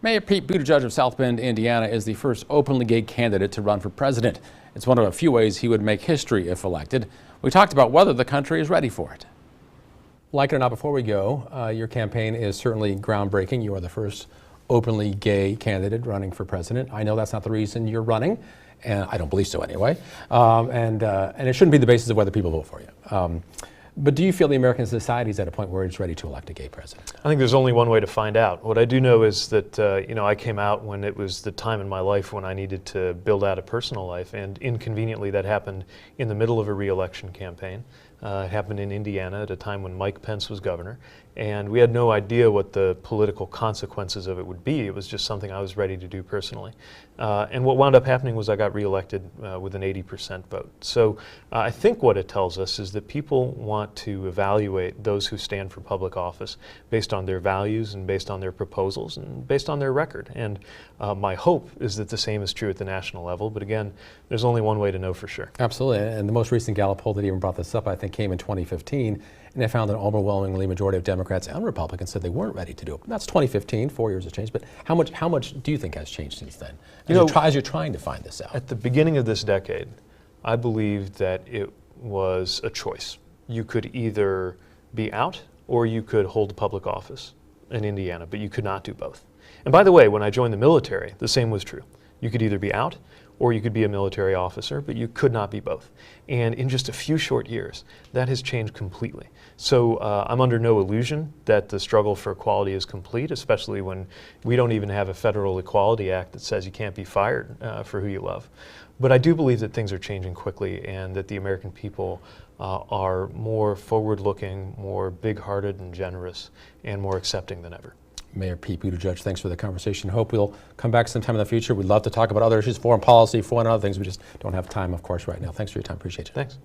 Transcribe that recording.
Mayor Pete Buttigieg of South Bend, Indiana, is the first openly gay candidate to run for president. It's one of a few ways he would make history if elected. We talked about whether the country is ready for it. Like it or not, before we go, your campaign is certainly groundbreaking. You are the first openly gay candidate running for president. I know that's not the reason you're running, and I don't believe so anyway. And it shouldn't be the basis of whether people vote for you. But do you feel the American society is at a point where it's ready to elect a gay president? I think there's only one way to find out. What I do know is that I came out when it was the time in my life when I needed to build out a personal life, and inconveniently that happened in the middle of a re-election campaign. It happened in Indiana at a time when Mike Pence was governor, and we had no idea what the political consequences of it would be. It was just something I was ready to do personally. And what wound up happening was I got reelected with an 80% vote. So I think what it tells us is that people want to evaluate those who stand for public office based on their values and based on their proposals and based on their record. And my hope is that the same is true at the national level. But again, there's only one way to know for sure. Absolutely. And the most recent Gallup poll that even brought this up, I think, came in 2015. And they found an overwhelmingly majority of Democrats and Republicans said they weren't ready to do it. That's 2015, 4 years has changed. But how much do you think has changed since then? As you're trying to find this out. At the beginning of this decade, I believed that it was a choice. You could either be out or you could hold public office in Indiana, but you could not do both. And by the way, when I joined the military, the same was true. You could either be out or you could be a military officer, but you could not be both. And in just a few short years, that has changed completely. So I'm under no illusion that the struggle for equality is complete, especially when we don't even have a federal equality act that says you can't be fired for who you love. But I do believe that things are changing quickly and that the American people are more forward-looking, more big-hearted and generous, and more accepting than ever. Mayor Pete Buttigieg, thanks for the conversation. Hope we'll come back sometime in the future. We'd love to talk about other issues, foreign policy, foreign other things. We just don't have time, of course, right now. Thanks for your time. Appreciate it. Thanks.